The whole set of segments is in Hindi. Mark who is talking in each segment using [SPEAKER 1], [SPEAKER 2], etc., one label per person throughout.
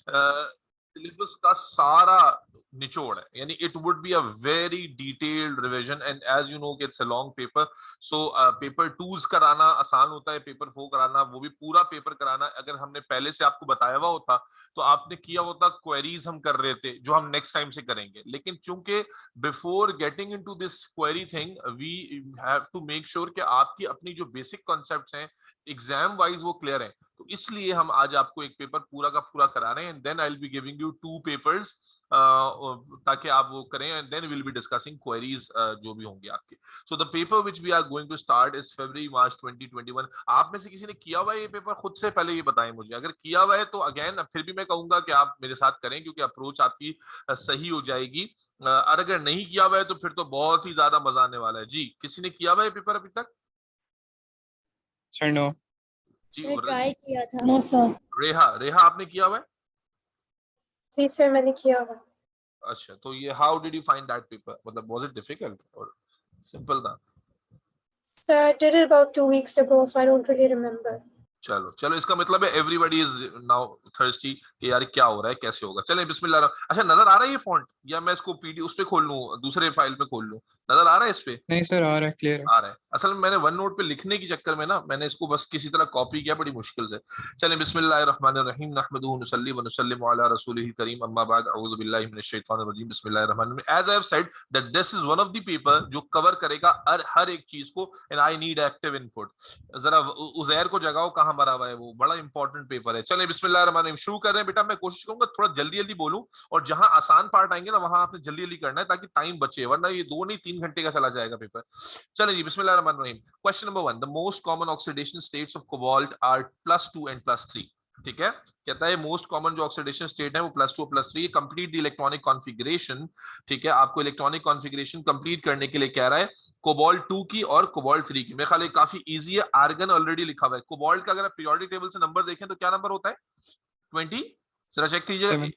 [SPEAKER 1] सिलेबस का सारा निचोड़ है, यानी it would be a very detailed revision and as you know it's a long paper, so paper 2 कराना आसान होता है, पेपर 4 कराना, वो भी पूरा पेपर कराना, अगर हमने पहले से आपको बताया हुआ होता तो आपने किया होता, क्वेरीज हम कर रहे थे जो हम नेक्स्ट टाइम से करेंगे, लेकिन चूंकि before getting into this query thing we have to make sure कि आपकी अपनी जो बेसिक कॉन्सेप्ट्स हैं एग्जाम वाइज वो क्लियर है, तो इसलिए हम आज आपको एक पेपर पूरा का पूरा करा रहे हैं and then I will be giving you 2 papers ताकि आप वो करें and then will be discussing queries जो भी होंगे आपके। So the paper which we are going to start is February March 2021। आप में से किसी ने किया हुआ है ये पेपर खुद से, पहले ये बताएं मुझे, अगर किया हुआ है तो अगेन फिर भी मैं कहूंगा कि आप मेरे साथ करें क्योंकि अप्रोच आपकी सही हो जाएगी, और अगर नहीं किया हुआ है तो फिर तो बहुत ही ज्यादा मजा आने वाला है। जी, किसी ने किया हुआ है पेपर अभी तक?
[SPEAKER 2] Sir no.
[SPEAKER 1] जी,
[SPEAKER 3] सर
[SPEAKER 1] और
[SPEAKER 3] ट्राई किया था।
[SPEAKER 4] No sir.
[SPEAKER 1] रेहा, रेहा आपने किया हुआ है?
[SPEAKER 5] जी सर मैंने किया हुआ।
[SPEAKER 1] अच्छा, तो ये how did you find that paper, मतलब वाज इट डिफिकल्ट और सिंपल था?
[SPEAKER 5] Sir, I did it about 2 weeks ago, so I don't really remember.
[SPEAKER 1] चलो चलो, इसका मतलब है एवरीबॉडी इज नाउ थर्स्टी कि यार क्या हो रहा है, कैसे होगा। चलें बिस्मिल्लाह। अच्छा, नजर आ रहा है ये फॉन्ट, या मैं इसको पीडी उस पे खोल लूं, दूसरे फाइल पे खोल लूं? नजर आ रहा है इस पे?
[SPEAKER 2] नहीं सर, आ रहा है, क्लियर है।
[SPEAKER 1] आ रहा है। असल में मैंने वन नोट पे लिखने के चक्कर में ना मैंने इसको बस किसी तरह कॉपी किया बड़ी मुश्किल से। चलें बिस्मिल्लाहिर्रहमानिर्रहीम, नहमदुहु व नुसल्ली व नुसल्लिमु अला रसूलिहिल करीम, अम्मा बाद, अऊज़ु बिल्लाहि मिनश शैतानिर रजीम, बिस्मिल्लाहिर्रहमानिर्रहीम। As I have said that this is one of the paper जो कवर करेगा हर एक चीज को and I need active input. जरा उजैर को जगाओ, कहां मरा हुआ है वो, बड़ा इंपॉर्टेंट पेपर है। चलें बिस्मिल्लाहिर्रहमानिर्रहीम, शुरू कर रहे हैं। बेटा मैं कोशिश करूंगा थोड़ा जल्दी जल्दी बोलूं और जहां आसान पार्ट आएंगे ना वहां आपने जल्दी जल्दी करना है ताकि टाइम बचे, वरना ये 2 नहीं 3 घंटे का चला जाएगा पेपर। चलिए जी, बिस्मिल्लाहिर्रहमानिर्रहीम। Question number 1, the most common oxidation states of cobalt are +2 and +3। ठीक है, कहता है मोस्ट कॉमन जो ऑक्सीडेशन स्टेट है वो +2 और +3। Complete the electronic configuration. ठीक है, आपको इलेक्ट्रॉनिक कॉन्फ़िगरेशन कंप्लीट करने के लिए कह रहा है कोबाल्ट 2 की और कोबाल्ट 3 की। मेरे ख्याल काफी इजी है, आर्गन ऑलरेडी लिखा हुआ है। कोबाल्ट का अगर आप पीरियोडिक टेबल से नंबर देखें तो क्या नंबर होता है? 20। जरा चेक कीजिए,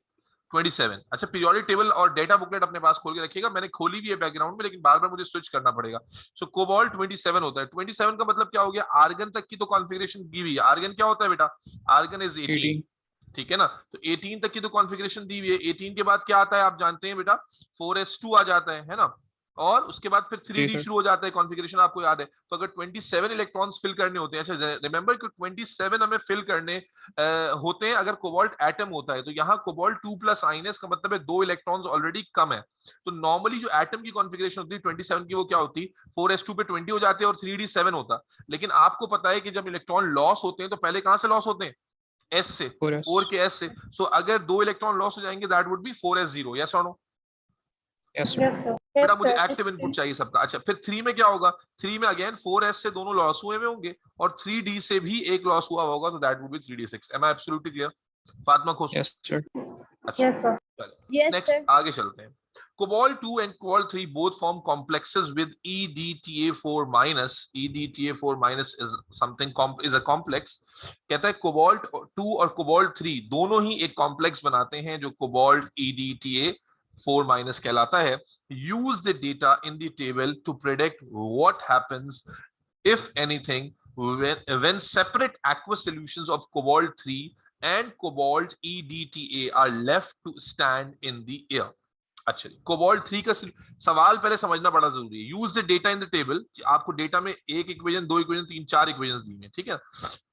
[SPEAKER 1] 27। अच्छा, पीरियोडिक टेबल और डेटा बुकलेट अपने पास खोल के रखिएगा, मैंने खोली भी है बैकग्राउंड में लेकिन बार बार मुझे स्विच करना पड़ेगा। सो कोबाल्ट 27 होता है। 27 का मतलब क्या हो गया? आर्गन तक की तो कॉन्फ़िगरेशन दी हुई है। आर्गन क्या होता है बेटा? Argon is 18। ठीक है ना, तो 18 तक की तो कॉन्फ़िगरेशन दी हुई है। 18 के बाद क्या आता है आप जानते हैं बेटा? 4s2 आ जाता है ना, और उसके बाद फिर 3d शुरू हो जाता है। कॉन्फ़िगरेशन आपको याद है, तो अगर 27 इलेक्ट्रॉन्स फिल करने होते हैं, अच्छा रिमेंबर कि 27 हमें फिल करने होते हैं अगर कोबाल्ट एटम होता है, तो यहाँ कोबाल्ट 2 प्लस आइन है, इसका मतलब है 2 इलेक्ट्रॉन्स ऑलरेडी कम है। तो नॉर्मली जो एटम की कॉन्फ़िगरेशन होती है 27 की, वो क्या होती? 4s2 पे 20 हो जाते हैं और 3d 7 होता। लेकिन आपको पता है कि जब इलेक्ट्रॉन लॉस होते हैं तो पहले कहां से लॉस होते हैं? एस से, 4 के एस से। सो अगर 2 इलेक्ट्रॉन लॉस हो जाएंगे that would B 4s0। Yes और नो?
[SPEAKER 5] Yes sir.
[SPEAKER 1] बेटा मुझे एक्टिव इनपुट चाहिए सबका। अच्छा, फिर 3 में क्या होगा? 3 में अगेन 4s से दोनों लॉस हुए में होंगे और 3d से भी एक लॉस हुआ होगा, तो that would be 3d6। Am I absolutely clear? Fatima खुश?
[SPEAKER 2] Yes sir.
[SPEAKER 1] अच्छा,
[SPEAKER 5] Yes sir.
[SPEAKER 1] नेक्स्ट आगे चलते हैं। Cobalt 2 and Cobalt 3 both form complexes with EDTA4 minus. EDTA4 minus is something is a complex. कहता है Cobalt 2 और Cobalt 3 दोनों ही एक कॉम्प्लेक्स बनाते हैं जो Cobalt EDTA4 minus कहलाता है। Use the data in the table to predict what happens, if anything, when separate aqueous solutions of Cobalt 3 and Cobalt EDTA are left to stand in the air. अच्छा, कोबाल्ट 3 का सवाल पहले समझना बड़ा जरूरी है। Use the data in the table, आपको डेटा में एक इक्वेशन, 2 इक्वेशन, 3, 4 इक्वेशंस दी हैं, ठीक है,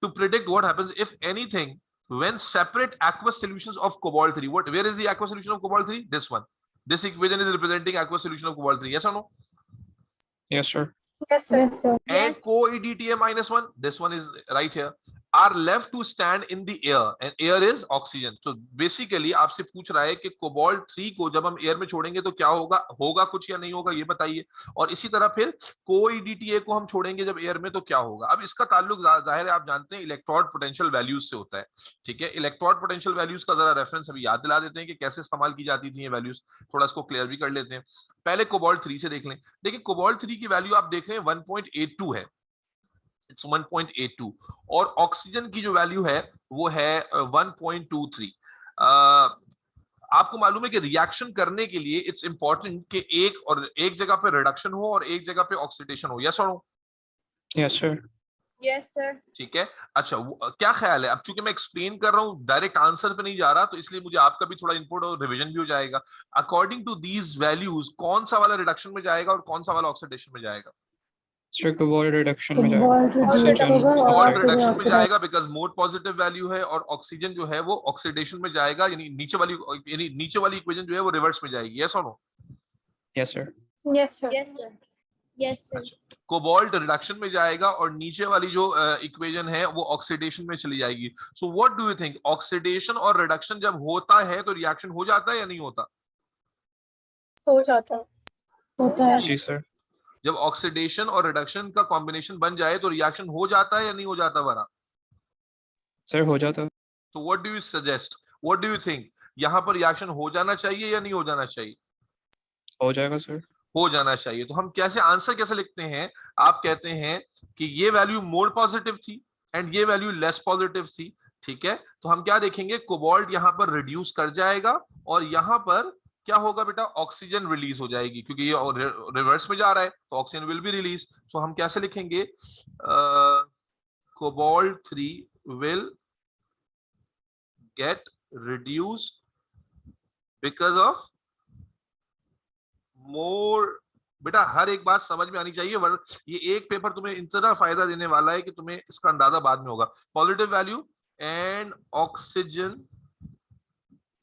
[SPEAKER 1] to predict what happens if anything when separate aqueous solutions of cobalt 3। What, where is the aqueous solution of cobalt 3? This one, this equation is representing aqueous solution of cobalt 3। Yes और no?
[SPEAKER 2] Yes sir.
[SPEAKER 5] Yes sir.
[SPEAKER 4] Yes sir.
[SPEAKER 1] And co-EDTA -1, this one is right here, are left to stand in the air and air is oxygen. So basically आपसे पूछ रहा है कि कोबाल्ट 3 को जब हम एयर में छोड़ेंगे तो क्या होगा? होगा कुछ या नहीं होगा, ये बताइए। और इसी तरह फिर co-EDTA को हम छोड़ेंगे जब एयर में तो क्या होगा? अब इसका ताल्लुक जाहिर है आप जानते हैं इलेक्ट्रोड पोटेंशियल वैल्यूज से होता है। ठीक है, इलेक्ट्रोड पोटेंशियल वैल्यूज का जरा रेफरेंस अभी याद दिला देते हैं कि कैसे इस्तेमाल की जाती थी ये वैल्यूज, थोड़ा इसको क्लियर भी कर लेते हैं। पहले कोबाल्ट 3 से देख लें। देखिए कोबाल्ट 3 की वैल्यू आप देख रहे हैं 1.82 है, इट्स 1.82, और ऑक्सीजन की जो वैल्यू है वो है 1.23। आपको मालूम है कि रिएक्शन करने के लिए इट्स इंपॉर्टेंट कि एक जगह पे रिडक्शन हो और एक जगह पे ऑक्सीडेशन हो। यस और no?
[SPEAKER 2] Yes sir.
[SPEAKER 5] Yes, sir.
[SPEAKER 1] ठीक है। अच्छा क्या ख्याल है, अब चूंकि मैं एक्सप्लेन कर रहा हूँ, डायरेक्ट आंसर पे नहीं जा रहा, तो इसलिए मुझे आपका भी थोड़ा इनपुट और रिवीजन भी हो जाएगा। अकॉर्डिंग टू दीज वैल्यूज कौन सा वाला रिडक्शन में जाएगा और कौन सा वाला ऑक्सीडेशन में जाएगा?
[SPEAKER 2] Sir, cobalt reduction में जाएगा।
[SPEAKER 3] Cobalt reduce
[SPEAKER 2] Oxygen
[SPEAKER 3] होगा और
[SPEAKER 1] कोबाल्ट
[SPEAKER 3] oxygen
[SPEAKER 1] रिडक्शन में
[SPEAKER 3] oxidation।
[SPEAKER 1] जाएगा बिकॉज मोर पॉजिटिव वैल्यू है, और ऑक्सीजन जो है वो ऑक्सीडेशन में जाएगा, यानी नीचे वाली इक्वेशन जो है वो रिवर्स में जाएगी। यस और no?
[SPEAKER 2] Yes, sir.
[SPEAKER 5] Yes, sir.
[SPEAKER 4] Yes, sir. Yes, sir.
[SPEAKER 1] Cobalt reduction में जाएगा और नीचे वाली जो इक्वेशन है वो ऑक्सीडेशन में चली जाएगी। So what do you think, oxidation और रिडक्शन जब होता है तो रिएक्शन हो जाता है या नहीं होता?
[SPEAKER 5] हो जाता है।
[SPEAKER 3] होता है।
[SPEAKER 2] जी sir.
[SPEAKER 1] जब ऑक्सीडेशन और रिडक्शन का कॉम्बिनेशन बन जाए तो रिएक्शन हो जाता है या नहीं हो जाता वरा?
[SPEAKER 2] Sir, हो जाता है।
[SPEAKER 1] तो what do you suggest, what do you think, यहाँ पर रिएक्शन हो जाना चाहिए या नहीं हो जाना चाहिए?
[SPEAKER 2] हो जाएगा sir.
[SPEAKER 1] हो जाना चाहिए। तो हम कैसे आंसर कैसे लिखते हैं? आप कहते हैं कि ये वैल्यू मोर पॉजिटिव थी एंड ये वैल्यू लेस पॉजिटिव थी, ठीक है। तो हम क्या देखेंगे, कोबाल्ट यहाँ पर रिड्यूस कर जाएगा और यहाँ पर क्या होगा बेटा, ऑक्सीजन रिलीज हो जाएगी, क्योंकि ये रिवर्स में जा रहा है तो ऑक्सीजन विल बी रिलीज। सो हम कैसे लिखेंगे, cobalt 3 will get reduced because of more. बेटा हर एक बात समझ में आनी चाहिए, ये एक पेपर तुम्हें इतना फायदा देने वाला है कि तुम्हें इसका अंदाजा बाद में होगा। Positive value and oxygen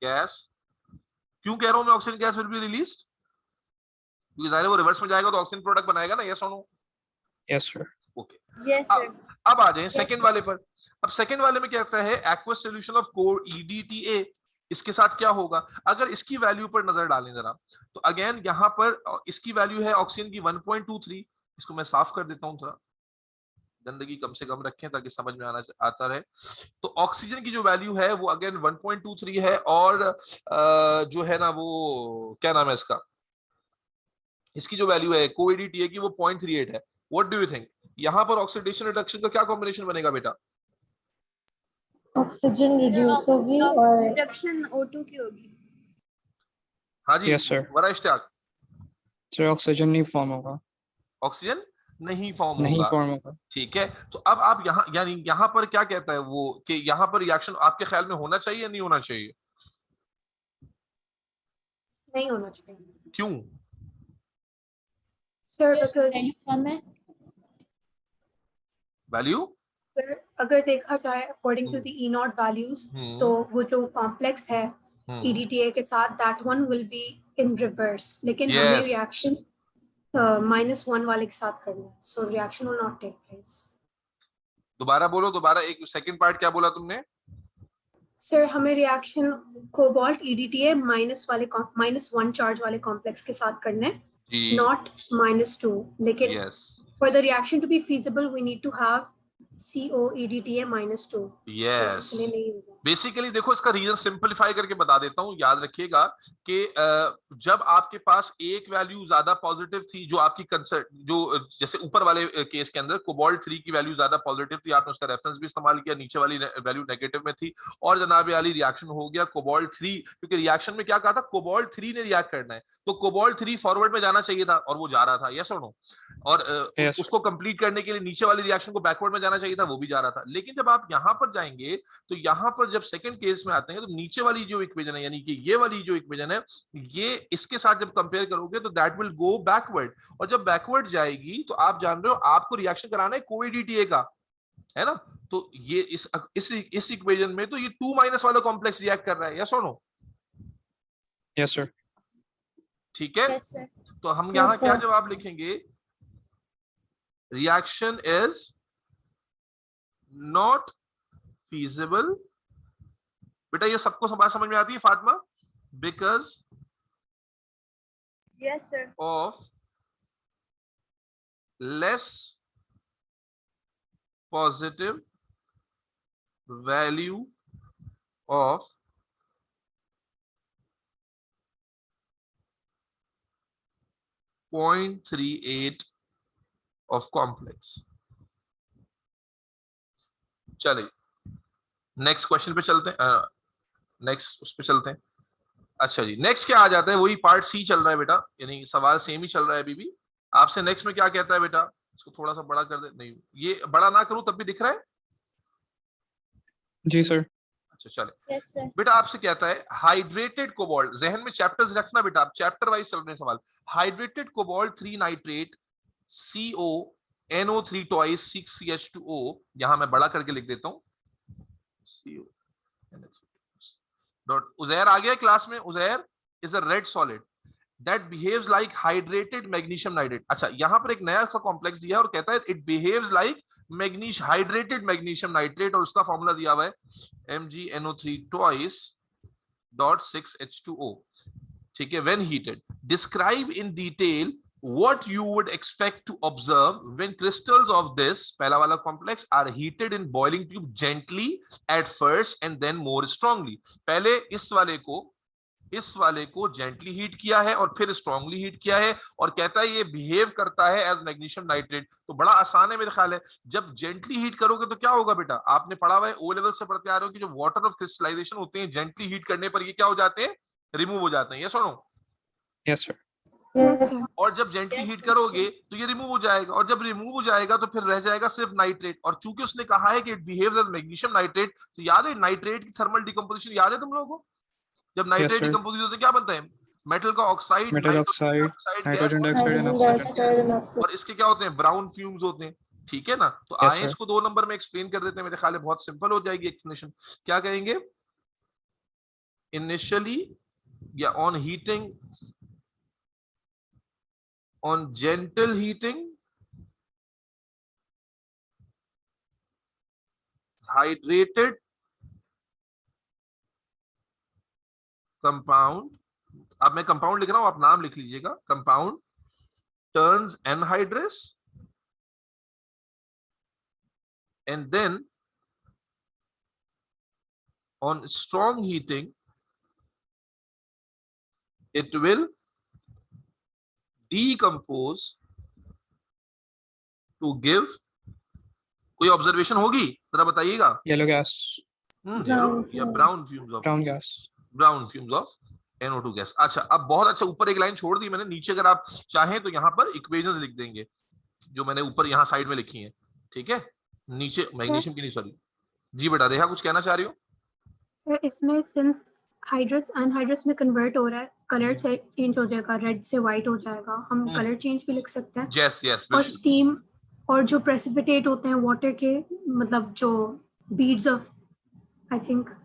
[SPEAKER 1] gas, क्यों कह रहा हूं मैं oxygen gas will be released? क्योंकि जाहिर है वो रिवर्स में जाएगा तो ऑक्सीजन प्रोडक्ट बनाएगा ना। यस और no?
[SPEAKER 2] Yes sir.
[SPEAKER 1] Okay.
[SPEAKER 4] Yes, sir.
[SPEAKER 1] अब आ जाए
[SPEAKER 4] Yes,
[SPEAKER 1] सेकंड
[SPEAKER 4] sir.
[SPEAKER 1] वाले पर। अब सेकंड वाले में क्या कहता है, aqueous solution of core EDTA, इसके साथ क्या होगा? अगर इसकी वैल्यू पर नजर डालें जरा, तो अगेन यहां पर इसकी वैल्यू है ऑक्सीजन की 1.23। इसको मैं साफ कर देता हूं, थोड़ा गंदगी कम से कम रखें ताकि समझ में आता रहे। तो ऑक्सीजन की जो वैल्यू है वो अगेन 1.23 है, और जो है ना वो क्या नाम है इसका, इसकी जो वैल्यू है कोएडीटीए की वो 0.38 है। व्हाट डू यू थिंक, यहां पर ऑक्सीडेशन रिडक्शन का क्या कॉम्बिनेशन बनेगा बेटा?
[SPEAKER 3] ऑक्सीजन रिड्यूस होगी और
[SPEAKER 4] Reduction O2 की होगी.
[SPEAKER 1] हाँ जी
[SPEAKER 2] Yes sir.
[SPEAKER 1] वरा इश्तियाक,
[SPEAKER 2] Sir, oxygen नहीं form होगा।
[SPEAKER 1] ऑक्सीजन नहीं फॉर्म
[SPEAKER 2] नहीं
[SPEAKER 1] होगा,
[SPEAKER 2] form होगा।
[SPEAKER 1] ठीक है। तो अब आप यहाँ यानी यहाँ पर क्या कहता है वो कि यहाँ पर रिएक्शन आपके ख्याल में होना चाहिए या नहीं होना चाहिए?
[SPEAKER 5] नहीं होना चाहिए।
[SPEAKER 1] क्यों?
[SPEAKER 5] Sir,
[SPEAKER 4] Yes,
[SPEAKER 5] because
[SPEAKER 4] value कम है.
[SPEAKER 1] वैल्यू
[SPEAKER 5] sir, अगर देखा जाए according to the E0 values, तो वो जो complex है EDTA के साथ, that one will be in reverse. लेकिन हमें
[SPEAKER 1] Yes.
[SPEAKER 5] reaction -1 वाले के साथ करना है, so reaction will not take place.
[SPEAKER 1] दोबारा बोलो, दोबारा एक सेकंड पार्ट क्या बोला तुमने?
[SPEAKER 5] सर हमें रिएक्शन कोबाल्ट EDTA -1 चार्ज वाले कॉम्प्लेक्स के साथ करना है,
[SPEAKER 1] जी
[SPEAKER 5] नॉट -2। लेकिन
[SPEAKER 1] yes
[SPEAKER 5] for the reaction to be feasible we need to have CO EDTA -2.
[SPEAKER 1] Yes.
[SPEAKER 5] इसलिए नहीं होगा।
[SPEAKER 1] बेसिकली देखो इसका रीजन सिंपलीफाई करके बता देता हूँ, याद रखिएगा कि जब आपके पास एक वैल्यू ज्यादा पॉजिटिव थी, जो आपकी कंसर्न जो जैसे ऊपर वाले केस के अंदर कोबाल्ट 3 की वैल्यू ज्यादा पॉजिटिव थी, आपने उसका रेफरेंस भी इस्तेमाल किया, नीचे वाली वैल्यू नेगेटिव में थी, और जनाब वाली रिएक्शन हो गया कोबाल्ट 3, क्योंकि रिएक्शन में क्या कहा था, कोबाल्ट 3 ने रिएक्ट करना है, तो कोबाल्ट 3 फॉरवर्ड में जाना चाहिए था और वो जा रहा था। यस और नो? और
[SPEAKER 2] Yes.
[SPEAKER 1] उसको कंप्लीट करने के लिए नीचे वाली रिएक्शन को बैकवर्ड में जाना चाहिए था, वो भी जा रहा था। लेकिन जब आप यहाँ पर जाएंगे तो यहाँ पर जब सेकंड केस में आते हैं तो नीचे वाली जो इक्वेशन है, यानी कि ये वाली जो इक्वेशन है, ये इसके साथ जब कंपेयर करोगे तो दैट विल गो बैकवर्ड, और जब बैकवर्ड जाएगी तो आप जान रहे हो आपको रिएक्शन कराना है कोएडीटीए का, है ना? तो ये इस इक्वेशन में तो ये 2- वाला कॉम्प्लेक्स रिएक्ट कर रहा है। यस और नो?
[SPEAKER 2] Yes sir.
[SPEAKER 1] ठीक है।
[SPEAKER 4] Yes, sir.
[SPEAKER 1] तो हम यहाँ
[SPEAKER 3] Yes,
[SPEAKER 1] क्या
[SPEAKER 3] sir.
[SPEAKER 1] जवाब लिखेंगे, रिएक्शन इज नॉट feasible। बेटा ये सबको बात समझ में आती है Fatima? Because
[SPEAKER 4] Yes, sir.
[SPEAKER 1] Of less positive value of .38 of complex. चलिए नेक्स्ट क्वेश्चन पे चलते हैं, नेक्स्ट उस पे चलते हैं। अच्छा जी, नेक्स्ट क्या आ जाता है, वही पार्ट सी चल रहा है बेटा, यानी सवाल सेम ही चल रहा है अभी भी। आपसे नेक्स्ट में क्या कहता है बेटा, इसको थोड़ा सा बड़ा कर दे, नहीं ये बड़ा ना करूं तब भी दिख रहा है?
[SPEAKER 2] जी सर।
[SPEAKER 1] अच्छा चले।
[SPEAKER 4] Yes, sir.
[SPEAKER 1] बेटा आपसे कहता है हाइड्रेटेड कोबाल्ट, जहन में चैप्टर्स रखना बेटा, आप चैप्टर वाइज चल रहे हैं सवाल। Hydrated cobalt 3 nitrate CO NO3 twice 6CH2O, यहां मैं बड़ा करके लिख देता हूं CO डॉट। उजैर आ गया क्लास में? Uzair is a red solid that behaves like hydrated magnesium nitrate। अच्छा यहां पर एक नया सा कॉम्प्लेक्स दिया है और कहता है it behaves like hydrated magnesium nitrate, और उसका फॉर्मूला दिया हुआ है MgNO3 twice dot 6H2O। ठीक है, when heated describe in detail what you would expect to observe when crystals of this, पहला वाला complex, are heated in boiling tube gently at first and then more strongly। पहले इस वाले को जेंटली हीट किया है और फिर स्ट्रांगली हीट किया है, और कहता है ये बिहेव करता है एज मैग्नीशियम नाइट्रेट। तो बड़ा आसान है मेरे ख्याल है। जब जेंटली हीट करोगे तो क्या होगा बेटा, आपने पढ़ा हुआ है, ओ लेवल से पढ़ते आ रहे हो कि जो वाटर ऑफ क्रिस्टलाइजेशन होते हैं जेंटली हीट करने पर ये क्या हो जाते हैं, रिमूव हो जाते हैं। ये सुनो,
[SPEAKER 2] यस सर।
[SPEAKER 5] Yes, sir.
[SPEAKER 1] और जब जेंटली हीट करोगे तो ये रिमूव हो जाएगा, और जब रिमूव हो जाएगा तो फिर रह जाएगा सिर्फ नाइट्रेट। और चूंकि उसने कहा है कि it behaves as magnesium nitrate, तो याद है नाइट्रेट की थर्मल डिकम्पोजिशन याद है तुम लोगों को? जब नाइट्रेट डिकम्पोजिशन से क्या बनता है, मेटल का oxide,
[SPEAKER 2] metal oxide, nitrogen dioxide and
[SPEAKER 3] Hydrogen
[SPEAKER 2] oxygen.
[SPEAKER 3] dioxide and oxygen.
[SPEAKER 1] और इसके क्या होते हैं, ब्राउन फ्यूम्स होते हैं। ठीक है ना, तो
[SPEAKER 2] Yes,
[SPEAKER 1] आइंस
[SPEAKER 2] sir.
[SPEAKER 1] को 2 नंबर में एक्सप्लेन कर देते हैं, मेरे ख्याल है बहुत सिंपल हो जाएगी एक्सप्लेनेशन। क्या कहेंगे, इनिशियली या on heating, on gentle heating, hydrated compound, अब मैं कंपाउंड लिख रहा हूं, आप नाम लिख लीजिएगा, compound turns anhydrous and then on strong heating it will decompose to give, कोई ऑब्जर्वेशन होगी जरा बताइएगा?
[SPEAKER 2] येलो गैस,
[SPEAKER 1] येलो या brown fumes of,
[SPEAKER 2] brown gas,
[SPEAKER 1] brown fumes of NO2 gas. अच्छा अब बहुत अच्छा, ऊपर एक लाइन छोड़ दी मैंने, नीचे अगर आप चाहें तो यहाँ पर इक्वेशंस लिख देंगे जो मैंने ऊपर यहाँ साइड में लिखी हैं। ठीक है, नीचे मैग्नीशियम की नहीं, सॉरी जी बेटा रेहा कुछ कहना चाह रही हो?
[SPEAKER 5] Sir, इसमें सिंस हाइड्रस अनहाइड्रस में कन्वर्ट हो रहा है, कलर चेंज हो जाएगा, रेड से व्हाइट हो जाएगा, हम कलर चेंज भी लिख सकते हैं।
[SPEAKER 1] यस यस,
[SPEAKER 5] और स्टीम और जो प्रेसिपिटेट होते हैं वाटर के, मतलब जो beads of, I think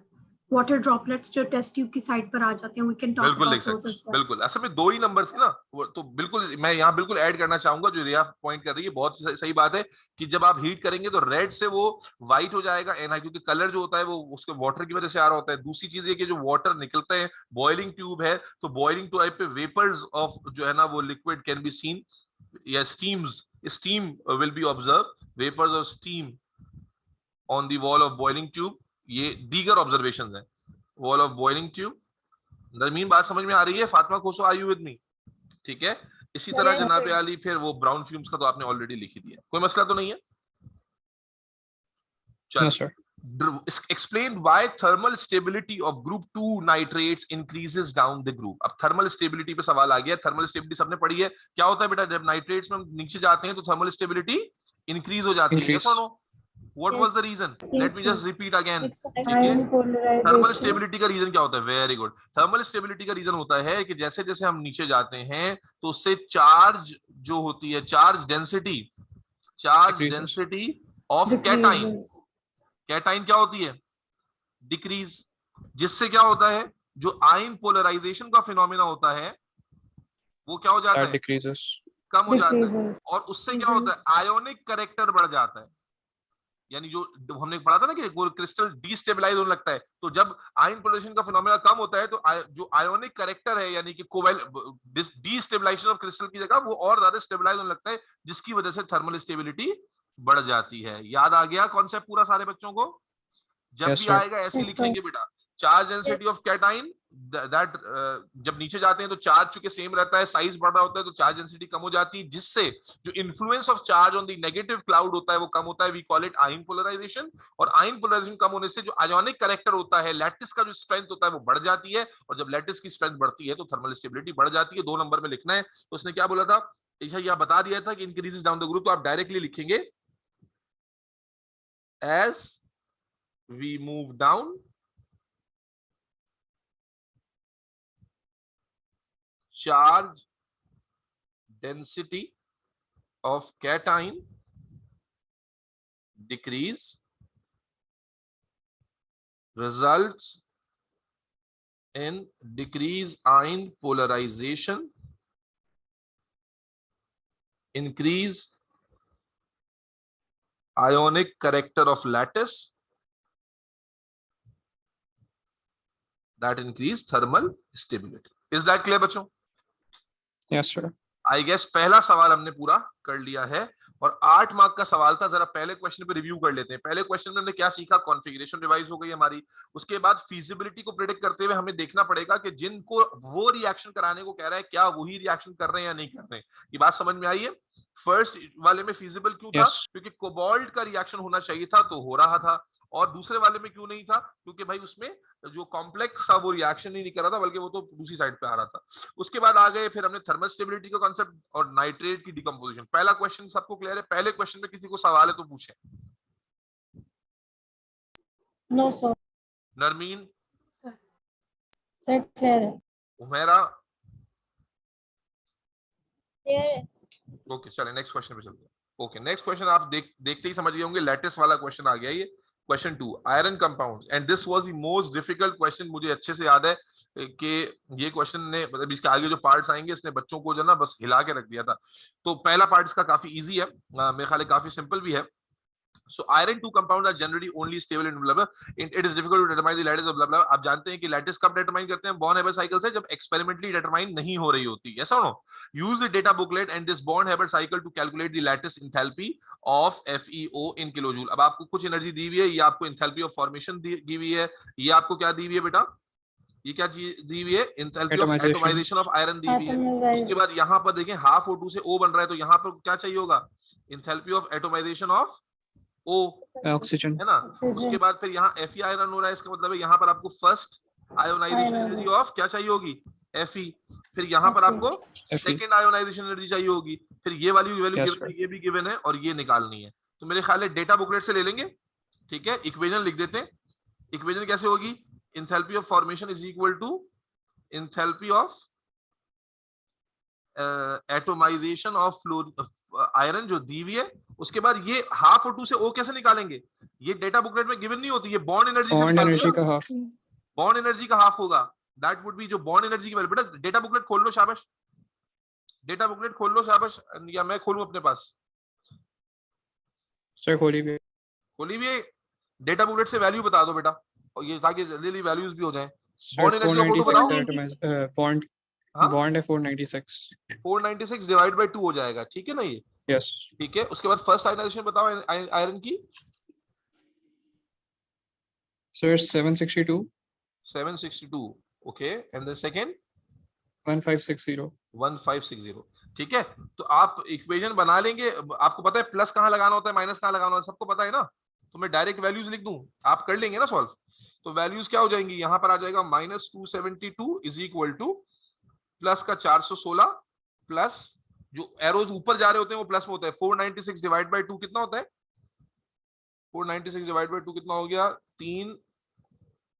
[SPEAKER 5] water droplets जो टेस्ट ट्यूब की साइड पर आ जाते हैं, वी कैन टॉक
[SPEAKER 1] बिल्कुल लिख
[SPEAKER 5] अबाउट
[SPEAKER 1] सकते
[SPEAKER 5] दोस एज
[SPEAKER 1] हैं,
[SPEAKER 5] वेल।
[SPEAKER 1] बिल्कुल। असल में 2 ही नंबर थे ना वो, तो बिल्कुल मैं यहाँ बिल्कुल ऐड करना चाहूंगा जो रिया पॉइंट कर रही है, बहुत सही बात है कि जब आप हीट करेंगे तो रेड से वो व्हाइट हो जाएगा एनआई, क्योंकि कलर जो होता है वो उसके वाटर की वजह से आ रहा होता है। दूसरी चीज ये कि जो वाटर निकलते हैं, बॉइलिंग ट्यूब है तो बॉइलिंग ट्यूब पे वेपर्स ऑफ जो है ना वो लिक्विड कैन बी सीन, या steam will be observe, vapours of steam on the wall of boiling tube. ये दीगर ऑब्जर्वेशंस हैं, wall of boiling tube. Narmeen बात समझ में आ रही है? Fatima Khoso, are you with me? ठीक है, इसी तरह जनाब आली फिर वो ब्राउन फ्यूम्स का तो आपने ऑलरेडी लिख ही दिया, कोई मसला तो नहीं है?
[SPEAKER 2] No sir.
[SPEAKER 1] Explain why thermal stability of group 2 nitrates increases down the group। अब थर्मल स्टेबिलिटी पे सवाल आ गया। थर्मल स्टेबिलिटी सबने पढ़ी है, क्या होता है बेटा, जब नाइट्रेट्स में हम नीचे जाते हैं तो थर्मल स्टेबिलिटी इंक्रीज हो जाती है। yes or no? What was the reason? Let me just repeat again।
[SPEAKER 3] Ion polarization.
[SPEAKER 1] Thermal stability का रीजन क्या होता है? Very good. थर्मल स्टेबिलिटी का रीजन होता है कि जैसे जैसे हम नीचे जाते हैं तो उससे चार्ज जो होती है, charge density of cation, cation क्या होती है? डिक्रीज, जिससे क्या होता है, जो आयन पोलराइजेशन का फिनोमेना होता है वो क्या हो जाता है?
[SPEAKER 2] डिक्रीजेस,
[SPEAKER 1] कम हो जाता है। और उससे क्या होता है? आयोनिक कैरेक्टर बढ़ जाता है। यानी जो हमने पढ़ा था ना कि क्रिस्टल डीस्टेबलाइज होने लगता है, तो जब आयन पोलराइजेशन का फिनोमेना कम होता है तो जो आयोनिक कैरेक्टर है यानी कि डीस्टेबलाइजेशन ऑफ क्रिस्टल की जगह वो और ज्यादा स्टेबलाइज होने लगता है, जिसकी वजह से थर्मल स्टेबिलिटी बढ़ जाती है। याद आ गया कॉन्सेप्ट पूरा सारे बच्चों को? जब
[SPEAKER 2] Yes,
[SPEAKER 1] भी
[SPEAKER 2] sir.
[SPEAKER 1] आएगा ऐसे लिखेंगे बेटा, charge density of cation that, जब नीचे जाते हैं तो चार्ज चूंकि सेम रहता है, साइज बढ़ रहा होता है तो चार्ज डेंसिटी कम हो जाती है, जिससे जो influence of charge on the negative cloud होता है वो कम होता है। We call it ion polarisation. और आयन पोलराइजेशन कम होने से जो आयोनिक कैरेक्टर होता है, लैटिस का जो स्ट्रेंथ होता है वो बढ़ जाती है, और जब लैटिस की स्ट्रेंथ बढ़ती है तो थर्मल स्टेबिलिटी बढ़ जाती है। 2 नंबर में लिखना है। तो उसने क्या बोला था? अच्छा यह बता दिया था कि इंक्रीजेस डाउन द ग्रुप, तो आप डायरेक्टली लिखेंगे as we move down charge density of cation decrease results in decrease ion polarization, increase ionic character of lattice, that increase thermal stability. Is that clear बच्चों?
[SPEAKER 2] Yes, sir.
[SPEAKER 1] आई गेस पहला सवाल हमने पूरा कर लिया है और 8 मार्क का सवाल था। जरा पहले क्वेश्चन पे रिव्यू कर लेते हैं। पहले क्वेश्चन में हमने क्या सीखा? कॉन्फ़िगरेशन रिवाइज हो गई हमारी। उसके बाद फीजिबिलिटी को प्रेडिक्ट करते हुए हमें देखना पड़ेगा कि जिनको वो रिएक्शन कराने को कह रहा है क्या वही रिएक्शन कर रहे हैं या नहीं कर रहे हैं। ये बात समझ में आई है? फर्स्ट वाले में फीजिबल क्यों था?
[SPEAKER 2] Yes.
[SPEAKER 1] क्योंकि कोबाल्ट का रिएक्शन होना चाहिए था तो हो रहा था, और दूसरे वाले में क्यों नहीं था? क्योंकि भाई उसमें जो कॉम्प्लेक्स था वो रिएक्शन ही नहीं कर रहा था, बल्कि वो तो दूसरी साइड पे आ रहा था। उसके बाद आ गए फिर हमने थर्मल स्टेबिलिटी का कांसेप्ट और नाइट्रेट की डिकम्पोजिशन। पहला क्वेश्चन सबको क्लियर है? पहले क्वेश्चन में किसी को सवाल है तो पूछे।
[SPEAKER 3] No sir.
[SPEAKER 1] Narmeen,
[SPEAKER 3] sir clear है।
[SPEAKER 1] उमेरा,
[SPEAKER 4] क्लियर है।
[SPEAKER 1] ओके चलिए नेक्स्ट क्वेश्चन पे चलते हैं। ओके नेक्स्ट क्वेश्चन आप देखते ही समझ गए होंगे, लेटेस्ट वाला क्वेश्चन आ गया ये question 2, iron compounds, and this was the most difficult question. मुझे अच्छे से याद है कि ये क्वेश्चन ने मतलब इसके आगे जो पार्ट्स आएंगे इसने बच्चों को जो ना बस हिला के रख दिया था। तो पहला पार्ट इसका काफी इजी है, मेरे ख्याल काफी सिंपल भी है। So iron 2 compounds are generally only stable in blah blah. It is difficult to determine the lattice of blah blah. आप जानते हैं कि लैटिस कब डिटरमाइन करते हैं? Born-Haber cycle से, जब एक्सपेरिमेंटली डिटरमाइन नहीं हो रही होती। ऐसा हो? Use the data booklet and this Born-Haber cycle to calculate the lattice enthalpy of FeO in kilojoule. अब आपको कुछ एनर्जी दी हुई है, ये आपको enthalpy of formation दी हुई है, ये आपको क्या दी हुई है बेटा? ये क्या चीज दी हुई है? enthalpy of atomization of iron दी हुई है। उसके बाद यहाँ पर देखें half O2 से O बन रहा है, तो यहाँ पर क्या चाहिए होगा? enthalpy of atomization of O,
[SPEAKER 2] Oxygen.
[SPEAKER 1] है ना? उसके बाद फिर यहाँ Fe आयरन हो रहा है, इसका मतलब है यहाँ पर आपको फर्स्ट आयोनाइजेशन एनर्जी ऑफ क्या चाहिए होगी? Fe। फिर यहाँ पर आपको सेकंड आयोनाइजेशन एनर्जी चाहिए होगी। फिर ये वाली वैल्यू गिवन है, ये भी गिवन है और ये निकालनी है। तो मेरे ख्याल है डेटा बुकलेट से ले लेंगे, ठीक है? इक्वेशन लिख देते हैं। इक्वेशन कैसे होगी? Enthalpy of formation is equal to enthalpy of atomisation of iron जो दी हुई है। उसके बाद ये हाफ O2 से O कैसे निकालेंगे? ये डेटा बुकलेट में गिवन नहीं होती, ये बॉन्ड एनर्जी से
[SPEAKER 2] एनर्जी का हाफ।
[SPEAKER 1] बॉन्ड एनर्जी का हाफ होगा, दैट वुड बी जो बॉन्ड एनर्जी की वैल्यू। बेटा डेटा बुकलेट खोल लो, शाबाश। डेटा बुकलेट खोल लो, शाबाश। या मैं खोलूं अपने पास?
[SPEAKER 2] सर खोलिए।
[SPEAKER 1] खोली भी डेटा बुकलेट से वैल्यू बता दो बेटा, और ये ताकि जल्दी वैल्यूज भी हो जाएं।
[SPEAKER 2] सर
[SPEAKER 1] बॉन्ड एनर्जी को बताओ।
[SPEAKER 2] 496 बॉन्ड
[SPEAKER 1] हाँ?
[SPEAKER 2] बॉन्ड है 496।
[SPEAKER 1] 496 डिवाइड बाय 2 हो जाएगा, ठीक है ना? ये
[SPEAKER 2] यस
[SPEAKER 1] ठीक है। उसके बाद फर्स्ट आयनाइजेशन बताओ आयरन की।
[SPEAKER 2] Sir 762
[SPEAKER 1] 762, okay, and the second
[SPEAKER 2] 1560।
[SPEAKER 1] 1560, ठीक है। तो आप इक्वेशन बना लेंगे। आपको पता है प्लस कहाँ लगाना होता है, माइनस कहाँ लगाना होता है, सबको पता है ना? तो मैं डायरेक्ट वैल्यूज लिख दूं, आप कर लेंगे ना सॉल्व? तो वैल्यूज क्या हो जाएंगी? यहाँ पर आ जाएगा -272 इज इक्वल टू प्लस का 416 प्लस जो एरोज ऊपर जा रहे होते हैं वो प्लस में होता है। 496 डिवाइड बाय 2 कितना होता है? 496 डिवाइड बाय 2 कितना हो गया? 3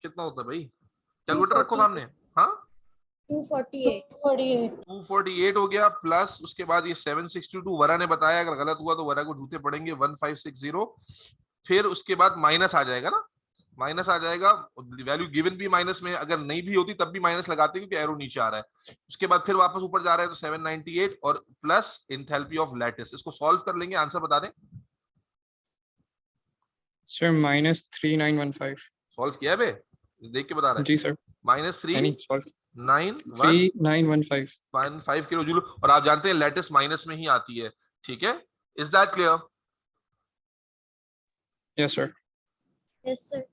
[SPEAKER 1] कितना होता है भाई? कैलकुलेटर रखो सामने। हाँ 248 हो गया, प्लस उसके बाद ये 762 वरा ने बताया, अगर गलत हुआ तो वरा को जूते पड़ेंगे। 1560, फिर उसके बाद माइनस आ जाएगा ना, माइनस आ जाएगा। वैल्यू गिवन भी माइनस में, अगर नहीं भी होती तब भी माइनस लगाते क्योंकि एरो नीचे आ रहा है। उसके बाद फिर वापस ऊपर जा रहा है तो 798 और प्लस एंथैल्पी ऑफ लैटिस। इसको सॉल्व कर लेंगे, आंसर बता दें
[SPEAKER 2] सर -3915।
[SPEAKER 1] सॉल्व किया है बे? देख के बता रहा है
[SPEAKER 2] जी सर।
[SPEAKER 1] -3915 किलो जूल, और आप जानते हैं लैटिस माइनस में ही आती है, ठीक है? Is that clear?
[SPEAKER 2] Yes sir.
[SPEAKER 4] Yes sir.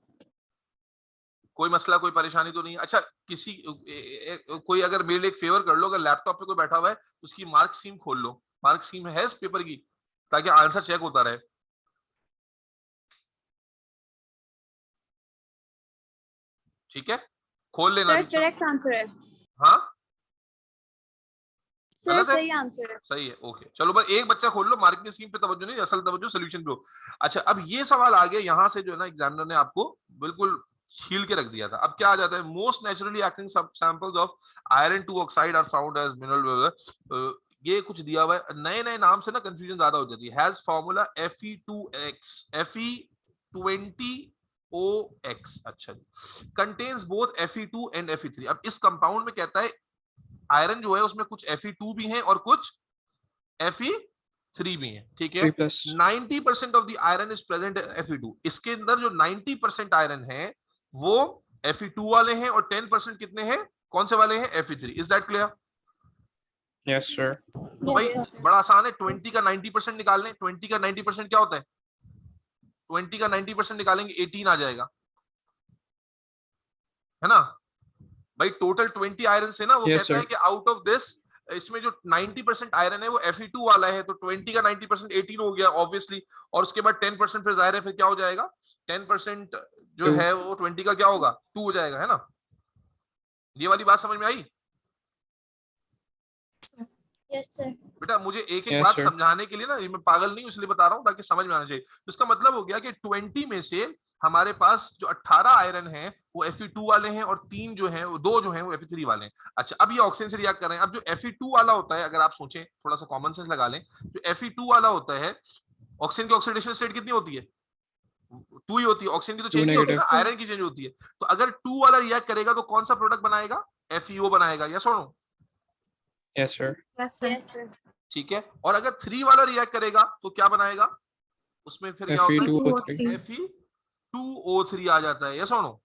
[SPEAKER 1] कोई मसला, कोई परेशानी तो नहीं? अच्छा किसी कोई अगर मेरे लिए एक फेवर कर लो, अगर लैपटॉप पे कोई बैठा हुआ है तो उसकी मार्क स्कीम खोल लो। मार्क स्कीम है इस पेपर की, ताकि आंसर चेक होता रहे। ठीक है, खोल लेना।
[SPEAKER 4] सर करेक्ट आंसर है।
[SPEAKER 1] हाँ
[SPEAKER 4] सर
[SPEAKER 1] गलत है?
[SPEAKER 4] सही आंसर है।
[SPEAKER 1] सही है, ओके। चलो बस एक बच्चा खोल लो, मार्किंग स्कीम पे तवज्जो नहीं, असल तवज्जो सोल्यूशन पे हो। अच्छा, अब ये सवाल आ गया यहाँ से जो है ना, एग्जामिनर ने आपको बिल्कुल छील के रख दिया था। अब क्या आ जाता है, most naturally acting samples of iron 2 oxide are found as mineral, ये कुछ दिया हुआ है, नए नए नाम से ना कंफ्यूजन ज्यादा हो जाती है। हैज फार्मूला Fe2x Fe20OX, अच्छा जी, contains both Fe2 and Fe3। अब इस कंपाउंड में कहता है आयरन जो है उसमें कुछ Fe2 भी है और कुछ Fe3 भी है, ठीक है।
[SPEAKER 2] 3+.
[SPEAKER 1] 90% of the iron is present Fe2। इसके अंदर जो 90% आयरन है वो Fe2 वाले हैं और 10% कितने हैं, कौन से वाले हैं, Fe3। Is that clear?
[SPEAKER 2] Yes, sir.
[SPEAKER 1] तो भाई
[SPEAKER 4] Yes, sir.
[SPEAKER 1] बड़ा आसान है, 20 का 90% निकाल लें। 20 का 90% क्या होता है, 20 का 90% निकालेंगे 18 आ जाएगा, है ना भाई। टोटल 20 आयरन से ना वो
[SPEAKER 2] Yes,
[SPEAKER 1] कहता है
[SPEAKER 2] sir.
[SPEAKER 1] कि आउट ऑफ दिस, इसमें जो 90% आयरन है वो Fe2 वाला है, तो 20 का 90% 18 हो गया ऑब्वियसली। और उसके बाद 10% फिर जाहिर है फिर क्या हो जाएगा, 10% जो
[SPEAKER 2] 2.
[SPEAKER 1] है वो 20 का क्या होगा, 2 हो जाएगा, है ना। ये वाली बात समझ में आई
[SPEAKER 4] Yes, sir.
[SPEAKER 1] बेटा? मुझे एक एक
[SPEAKER 2] Yes,
[SPEAKER 1] बात
[SPEAKER 2] sir.
[SPEAKER 1] समझाने के लिए ना, ये मैं पागल नहीं हूं इसलिए बता रहा हूं ताकि समझ में आना चाहिए। तो इसका मतलब हो गया कि 20 में से हमारे पास जो 18 आयरन है वो Fe2 वाले हैं और 3 जो हैं वो 2 जो हैं वो Fe3 वाले हैं। अच्छा, अब ये ऑक्सीजन से रिएक्ट कर रहे हैं। अब जो Fe2 वाला होता है, अगर आप सोचें थोड़ा सा कॉमन सेंस लगा लें, जो Fe2 वाला होता है, ऑक्सीजन की ऑक्सीडेशन स्टेट कितनी होती है, 2 ही होती है। ऑक्सीजन की तो चेंज नहीं होती ना,
[SPEAKER 2] negative.
[SPEAKER 1] आयरन की चेंज होती है। तो अगर 2 वाला रिएक्ट करेगा तो कौन सा प्रोडक्ट बनाएगा, FeO बनाएगा, यस और no?
[SPEAKER 2] Yes, sir.
[SPEAKER 5] Yes, sir.
[SPEAKER 4] Yes, sir.
[SPEAKER 1] ठीक है। और अगर 3 वाला रिएक्ट करेगा तो क्या बनाएगा, उसमें फिर क्या होता है,
[SPEAKER 2] Fe2O3.
[SPEAKER 1] Fe2O3 आ जाता है, यस और नो?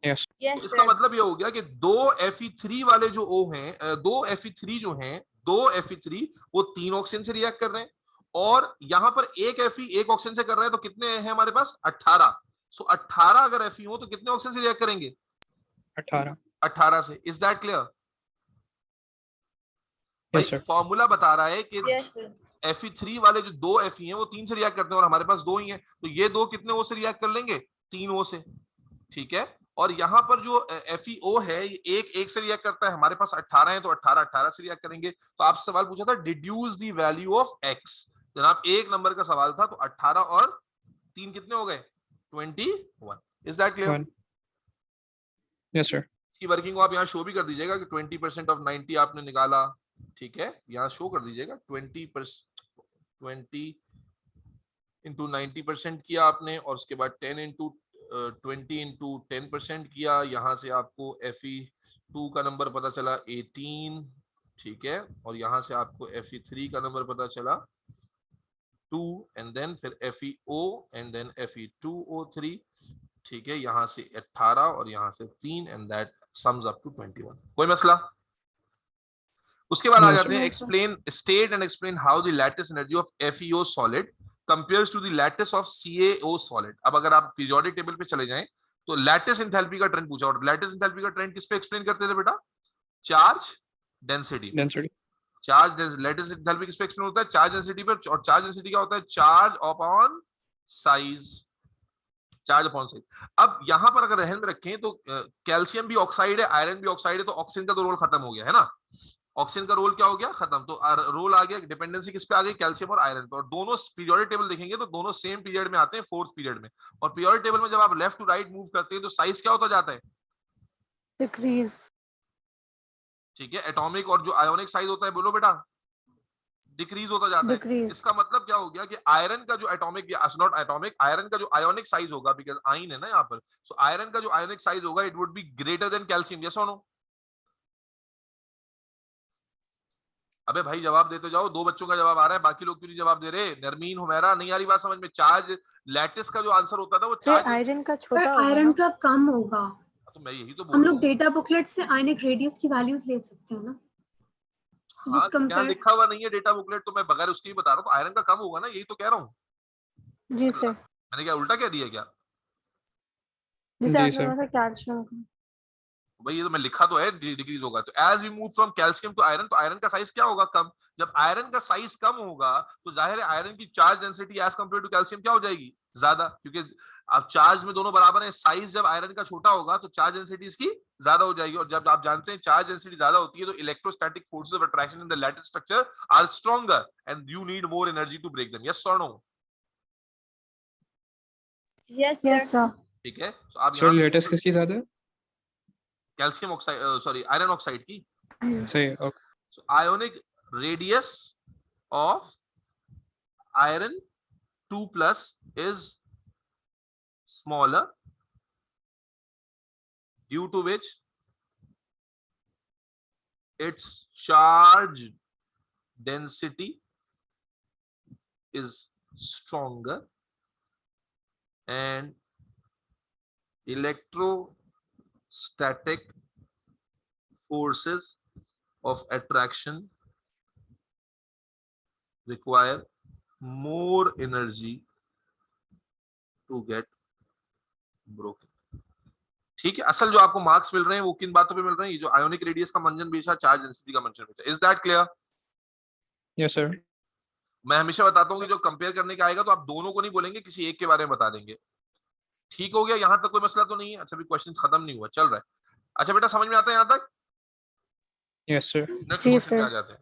[SPEAKER 2] Yes.
[SPEAKER 4] Yes,
[SPEAKER 1] तो इसका
[SPEAKER 4] sir.
[SPEAKER 1] मतलब ये हो गया कि 2 Fe3 वाले जो O हैं, 2 Fe3 जो हैं, 2 Fe3 वो 3 ऑक्सीजन से रिएक्ट कर रहे हैं, और यहां पर एक Fe एक ऑक्सीजन से कर रहा है, तो कितने हैं हमारे पास, 18। सो 18 अगर Fe हो तो कितने ऑक्सीजन से रिएक्ट करेंगे,
[SPEAKER 2] 18.
[SPEAKER 1] 18 से। Is that clear?
[SPEAKER 2] Yes, sir.
[SPEAKER 1] Formula बता रहा है कि
[SPEAKER 4] Yes, sir.
[SPEAKER 1] Fe3 वाले जो 2 Fe हैं वो 3 से रिएक्ट करते हैं और हमारे पास 2 ही हैं, तो ये 2 कितने O से रिएक्ट कर लेंगे, 3 O से, ठीक है। और यहाँ पर जो FeO है ये एक से रिएक्ट करता है, हमारे पास 18 है तो 18 से रिएक्ट करेंगे। तो आपसे सवाल पूछा था deduce the value of x, जनाब 1 नंबर का सवाल था, तो 18 और 3 कितने हो गए, 21। Is that clear?
[SPEAKER 2] 1. Yes, sir.
[SPEAKER 1] इसकी वर्किंग को आप यहाँ शो भी कर दीजिएगा कि 20% ऑफ 90 आपने निकाला, ठीक है, यहाँ शो कर दीजिएगा 20 इंटू 90% किया आपने, और उसके बाद 10 इंटू 20 इंटू 10% किया, यहाँ से आपको Fe2 का नंबर पता चला 18, ठीक है, और यहाँ से आपको Fe3 का नंबर पता चला 2, एंड देन फिर FeO एंड देन Fe2O3, ठीक है, यहाँ से 18 और यहाँ से 3, and that sums up to 21। कोई मसला? उसके बाद आ
[SPEAKER 2] No,
[SPEAKER 1] जाते हैं
[SPEAKER 5] sir.
[SPEAKER 1] Explain, state and explain how the lattice energy of FeO solid compares to the lattice of CaO solid. अब अगर आप पीरियोडिक टेबल पे चले जाएं तो लैटिस एंथैल्पी का ट्रेंड पूछा, और लैटिस एंथैल्पी का ट्रेंड किस पे एक्सप्लेन करते थे बेटा, charge density.
[SPEAKER 2] Density.
[SPEAKER 1] Lattice enthalpy किस पे एक्सप्लेन होता है, चार्ज डेंसिटी पर, और चार्ज डेंसिटी क्या होता है, charge upon size, charge upon size. अब यहां पर अगर ध्यान में रखें तो कैल्शियम भी ऑक्साइड है, आयरन भी ऑक्साइड है, तो ऑक्सीजन का तो रोल खत्म हो गया है ना, ऑक्सीजन का रोल क्या हो गया, खत्म। तो रोल आ गया, डिपेंडेंसी किस पे आ गई, कैल्शियम और आयरन पे। और दोनों पीरियोडिक टेबल देखेंगे तो दोनों सेम पीरियड में आते हैं, 4th पीरियड में। और पीरियोडिक टेबल में जब आप लेफ्ट टू राइट मूव करते हैं तो साइज क्या होता जाता है,
[SPEAKER 3] Decrease.
[SPEAKER 1] ठीक है। एटॉमिक और जो आयोनिक साइज होता है, बोलो बेटा, डिक्रीज होता जाता है।
[SPEAKER 3] Decrease.
[SPEAKER 1] इसका मतलब क्या हो गया कि आयरन का जो एटॉमिक, नॉट एटॉमिक, आयरन का जो आयोनिक साइज होगा, बिकॉज आयन है ना यहाँ पर, सो आयरन का जो आयोनिक साइज होगा it would be greater than calcium, yes और नो? अबे भाई जवाब देते जाओ, 2 बच्चों का जवाब आ रहा है, बाकी लोग क्यों नहीं जवाब दे रहे, नरमीन, हुमैरा, नहीं आ रही बात समझ में? चार्ज लैटिस का जो आंसर होता था वो
[SPEAKER 3] सर
[SPEAKER 1] चार्ज,
[SPEAKER 3] आयरन का
[SPEAKER 5] पर
[SPEAKER 3] छोटा होगा
[SPEAKER 5] आयरन
[SPEAKER 3] ना?
[SPEAKER 5] का कम होगा।
[SPEAKER 1] तो मैं यही तो
[SPEAKER 5] हम
[SPEAKER 1] बोल रहा
[SPEAKER 5] लोग
[SPEAKER 1] हूँ।
[SPEAKER 5] डेटा बुकलेट से आयनिक रेडियस की वैल्यूज ले सकते हैं ना। So
[SPEAKER 1] हाँ,
[SPEAKER 5] just
[SPEAKER 1] यहाँ
[SPEAKER 5] compare.
[SPEAKER 1] लिखा हुआ नहीं है डेटा बुकलेट, तो मैं बगैर उसके ही बता रहा हूँ, तो आयरन का कम होगा ना, यही तो कह रहा हूँ।
[SPEAKER 3] जी सर।
[SPEAKER 1] मैंने क्या उल्टा कह दिया क्या?
[SPEAKER 3] जिसे
[SPEAKER 2] जी
[SPEAKER 3] आपने
[SPEAKER 2] सर.
[SPEAKER 3] बोला था कैल्शियम का।
[SPEAKER 1] भाई ये तो मैं लिखा तो है डिक्रीज होगा। तो as we move from calcium to iron, तो आयरन का साइज क्या होगा, कम। जब आयरन का साइज कम होगा तो जाहिर है आयरन की charge density as compare to calcium क्या हो जाएगी, ज्यादा, क्योंकि अब चार्ज में दोनों बराबर है, साइज जब आयरन का छोटा होगा तो चार्ज डेंसिटी इसकी ज्यादा हो जाएगी, और जब आप जानते हैं चार्ज डेंसिटी ज्यादा होती है तो electrostatic forces of attraction in the lattice structure are stronger and you need more energy to break them, yes और no?
[SPEAKER 4] Yes, sir.
[SPEAKER 3] Yes, sir.
[SPEAKER 1] ठीक है, तो आप
[SPEAKER 2] सर लेटेस किसकी ज्यादा है?
[SPEAKER 1] Calcium oxide, sorry iron oxide की।
[SPEAKER 2] सही है, okay.
[SPEAKER 1] So, ionic radius of iron 2 plus is smaller, due to which its charge density is stronger and electrostatic forces of attraction require more energy to get broken. ठीक है, असल जो आपको मार्क्स मिल रहे हैं वो किन बातों पे मिल रहे हैं? ये जो आयोनिक रेडियस का मंजन बेचा, चार्ज डेंसिटी का मंजन बेचा, is that clear?
[SPEAKER 2] Yes sir.
[SPEAKER 1] मैं हमेशा बताता हूँ कि जो कंपेयर करने का आएगा तो आप दोनों को नहीं बोलेंगे, किसी एक के बारे में बता देंगे। ठीक हो गया, यहां तक कोई मसला तो नहीं है? अच्छा, भी क्वेश्चन खत्म नहीं हुआ, चल रहा है। अच्छा बेटा, समझ में आता है यहां तक?
[SPEAKER 2] Yes sir.
[SPEAKER 1] नेक्स्ट
[SPEAKER 3] जी
[SPEAKER 1] क्वेश्चन पे
[SPEAKER 3] सर।
[SPEAKER 1] आ जाते हैं।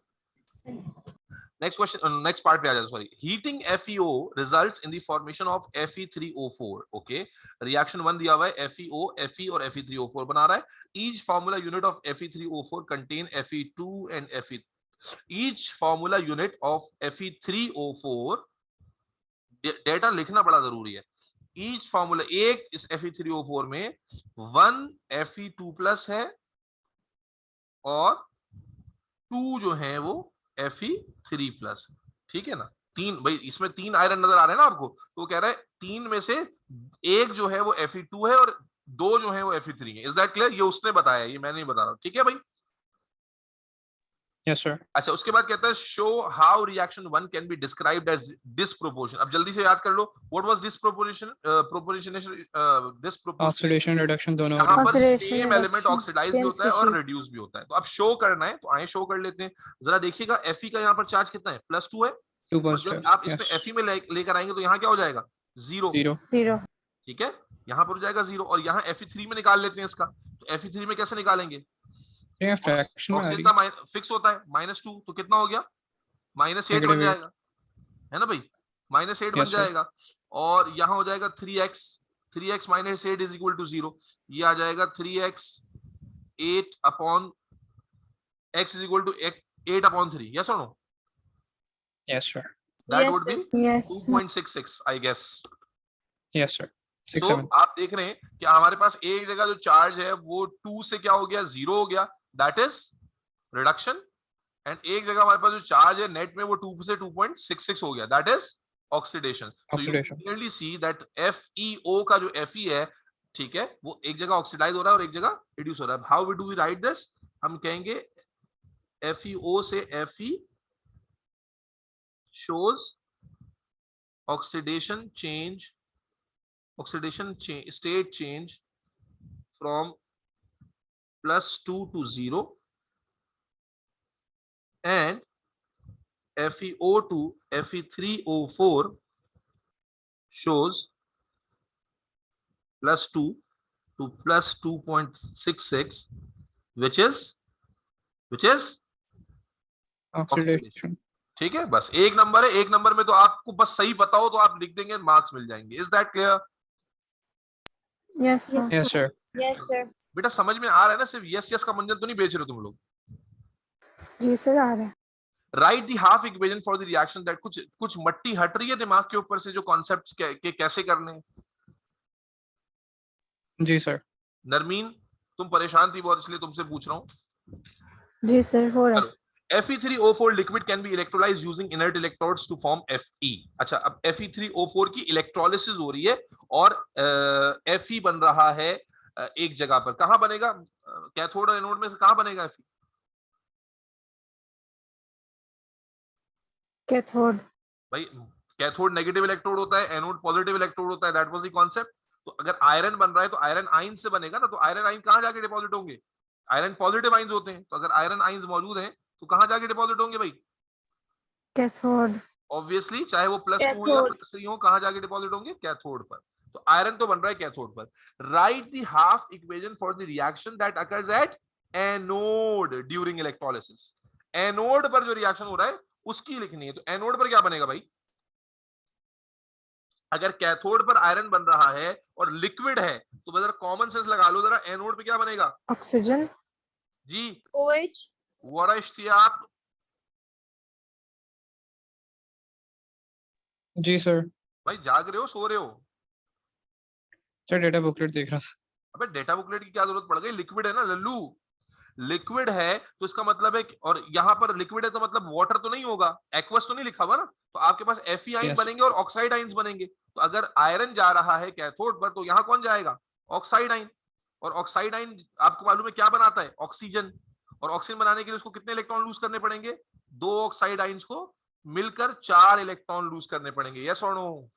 [SPEAKER 1] नेक्स्ट क्वेश्चन, नेक्स्ट पार्ट पे आ जाते हैं। Sorry, heating FeO results in the formation of Fe3O4. Okay, reaction 1 दिया हुआ है, FeO, Fe और Fe3O4 बना रहा है। Each formula unit of Fe3O4 contain Fe2 and Fe. Each formula unit of Fe3O4, data लिखना बड़ा जरूरी है। Each formula, एक इस Fe3O4 में 1 Fe2+ है और 2 जो है वो Fe3+, ठीक है ना? तीन, भाई इसमें 3 आयरन नजर आ रहे हैं ना आपको, तो वो कह रहा है 3 में से एक जो है वो Fe2 है और 2 जो है वो Fe3 है। Is that clear? ये उसने बताया, ये मैं नहीं बता रहा हूं, ठीक है भाई?
[SPEAKER 2] Yes sir.
[SPEAKER 1] अच्छा, उसके बाद कहता है show how reaction 1 can be described as disproportion. अब जल्दी से याद कर लो, what was disproportion?
[SPEAKER 2] Oxidation reduction दोनों।
[SPEAKER 1] यहाँ पर
[SPEAKER 3] Oxidation,
[SPEAKER 1] same element
[SPEAKER 3] reduction,
[SPEAKER 1] oxidize भी
[SPEAKER 3] same
[SPEAKER 1] होता है और
[SPEAKER 3] species.
[SPEAKER 1] रिड्यूस भी होता है। तो अब शो करना है तो आए शो कर लेते हैं। जरा देखिएगा, Fe का यहाँ पर चार्ज कितना है? +2 है।
[SPEAKER 2] 2
[SPEAKER 1] और
[SPEAKER 2] पॉजिटिव।
[SPEAKER 1] जब आप इसमें Fe में लेकर आएंगे तो यहाँ क्या हो जाएगा? 0।
[SPEAKER 3] 0.
[SPEAKER 1] ठीक है, यहाँ पर हो जाएगा 0 और यहाँ Fe3 में निकाल लेते हैं इसका। तो Fe3 में कैसे निकालेंगे?
[SPEAKER 2] फ्रैक्शन में आ रही
[SPEAKER 1] ऑक्सीजन का फिक्स होता है -2, तो कितना हो गया? -8 बन जाएगा, है ना भाई? -8 बन जाएगा और यहाँ हो जाएगा 3x -8 इज इक्वल टू 0। ये आ जाएगा 3x 8 upon x is equal to 8/3। Yes और no?
[SPEAKER 2] Yes sir.
[SPEAKER 1] That
[SPEAKER 4] Yes,
[SPEAKER 1] would
[SPEAKER 4] sir.
[SPEAKER 1] Be
[SPEAKER 3] Yes.
[SPEAKER 1] 2.66 I guess.
[SPEAKER 2] Yes sir. 6
[SPEAKER 1] तो
[SPEAKER 2] 7।
[SPEAKER 1] आप देख रहे हैं कि हमारे पास एक जगह जो चार्ज है वो 2 से क्या हो गया? 0 हो गया, दैट इज रिडक्शन। एंड एक जगह हमारे पास जो चार्ज है नेट में वो 2 से 2.66 हो गया, that is oxidation. So you
[SPEAKER 2] Oxidation.
[SPEAKER 1] Clearly see that FeO का जो Fe है, ठीक है, वो एक जगह ऑक्सीडाइज हो रहा है और एक जगह रिड्यूस हो रहा है। How we do we write this? हम कहेंगे FeO से Fe shows oxidation state change from +2 to 0 and FeO to Fe3O4 shows +2 to +2.66, which is
[SPEAKER 2] oxidation.
[SPEAKER 1] ठीक है। बस एक नंबर है, एक नंबर में तो आपको बस सही पता हो तो आप लिख देंगे, मार्क्स मिल जाएंगे। Is that clear?
[SPEAKER 3] Yes, sir.
[SPEAKER 2] Yes sir.
[SPEAKER 4] Yes, sir.
[SPEAKER 1] बेटा समझ में आ रहा है ना? सिर्फ यस यस का मंजन तो नहीं बेच रहे हो तुम लोग।
[SPEAKER 3] जी सर, आ रहा है।
[SPEAKER 1] Right the half equation for the reaction that. कुछ मट्टी हट रही है दिमाग के ऊपर से, जो कॉन्सेप्ट्स के कैसे करने हैं।
[SPEAKER 2] जी सर।
[SPEAKER 1] नरमीन, तुम परेशान थी बहुत इसलिए तुमसे पूछ रहा हूँ।
[SPEAKER 3] जी सर, हो रहा है।
[SPEAKER 1] Fe3O4 liquid can be electrolyzed using inert electrodes to form Fe। अच्छा, अब Fe3O4 की इलेक्ट्रोलिसिस हो रही है और Fe बन रहा है एक जगह पर। कहां बनेगा? कैथोड और एनोड में से कहां बनेगा Fe?
[SPEAKER 3] कैथोड।
[SPEAKER 1] भाई कैथोड नेगेटिव इलेक्ट्रोड होता है, एनोड पॉजिटिव इलेक्ट्रोड होता है, दैट वाज द कॉन्सेप्ट। तो अगर आयरन बन रहा है तो आयरन आयन से बनेगा ना, तो आयरन आयन कहां जाके डिपॉजिट होंगे? आयरन पॉजिटिव आयन्स होते हैं, तो अगर आयरन आयन्स मौजूद हैं तो कहां जाके डिपॉजिट होंगे भाई?
[SPEAKER 3] कैथोड।
[SPEAKER 1] ऑब्वियसली चाहे वो +2 हो या +3 हो, कहां जाके डिपॉजिट होंगे? कैथोड पर। तो आयरन तो बन रहा है कैथोड पर। Right the half equation for the reaction that occurs at anode during electrolysis. Anode पर जो रिएक्शन हो रहा है उसकी लिखनी है। तो एनोड पर क्या बनेगा भाई? अगर कैथोड पर आयरन बन रहा है और लिक्विड है तो जरा कॉमन सेंस लगा लो जरा, एनोड पे क्या बनेगा?
[SPEAKER 3] ऑक्सीजन।
[SPEAKER 1] जी
[SPEAKER 4] OH.
[SPEAKER 1] वरा इश्तियाक।
[SPEAKER 2] जी सर।
[SPEAKER 1] भाई जाग रहे हो सो रहे हो?
[SPEAKER 2] सर डेटा बुकलेट देख रहा था।
[SPEAKER 1] अबे डेटा बुकलेट की क्या जरूरत पड़ गई? लिक्विड है ना लल्लू, लिक्विड है तो इसका मतलब है और यहाँ पर लिक्विड है तो मतलब वाटर तो नहीं होगा, एक्वस तो नहीं लिखा हुआ ना, तो आपके पास Fe आइन
[SPEAKER 2] Yes.
[SPEAKER 1] बनेंगे और ऑक्साइड आइंस बनेंगे। तो अगर आयरन जा रहा है कैथोड पर तो यहाँ कौन जाएगा? ऑक्साइड आइन। और ऑक्साइड आइन आपको मालूम है क्या बनाता है? ऑक्सीजन। और ऑक्सीजन बनाने के लिए उसको कितने इलेक्ट्रॉन लूज करने पड़ेंगे? 2 ऑक्साइड आइंस को मिलकर 4 इलेक्ट्रॉन लूज करने पड़ेंगे। यस और no?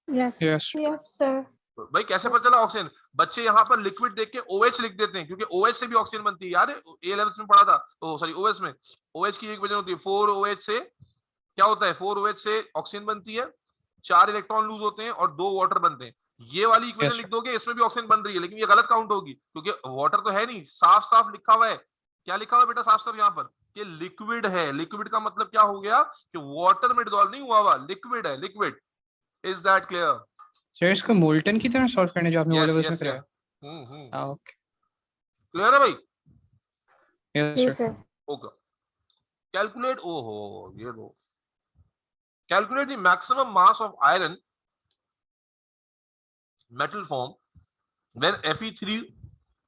[SPEAKER 3] Yes
[SPEAKER 2] yes
[SPEAKER 3] yes sir.
[SPEAKER 1] भाई कैसे पता चला ऑक्सीजन? बच्चे यहाँ पर लिक्विड देख के OH लिख देते हैं क्योंकि OH से भी ऑक्सीजन बनती है, याद है A11 में पढ़ा था। तो सॉरी OH में, OH की एक वजह होती है 4OH से क्या होता है? 4OH से ऑक्सीजन बनती है, 4 इलेक्ट्रॉन लूज होते हैं और 2 वाटर बनते हैं। ये वाली इक्वेशन लिख दोगे इसमें भी ऑक्सीजन बन रही है, लेकिन ये गलत काउंट होगी क्योंकि वाटर तो है नहीं, साफ साफ लिखा हुआ है। क्या लिखा हुआ है बेटा साफ साफ यहाँ पर? कि लिक्विड है। लिक्विड का मतलब क्या हो गया कि वाटर में डिसॉल्व नहीं हुआ हुआ, लिक्विड है, liquid. Is that clear?
[SPEAKER 2] Sir इसको मोल्टन की तरह सॉल्व करने जो आपने
[SPEAKER 1] Yes,
[SPEAKER 2] बोला
[SPEAKER 1] yes,
[SPEAKER 2] उसमें
[SPEAKER 1] yes.
[SPEAKER 2] कराया। ओके
[SPEAKER 1] क्लियर है भाई?
[SPEAKER 2] यस
[SPEAKER 3] जी
[SPEAKER 2] सर।
[SPEAKER 3] सर।
[SPEAKER 1] ओके। कैलकुलेट, ओहो ये दो, calculate the maximum mass of iron metal form when Fe3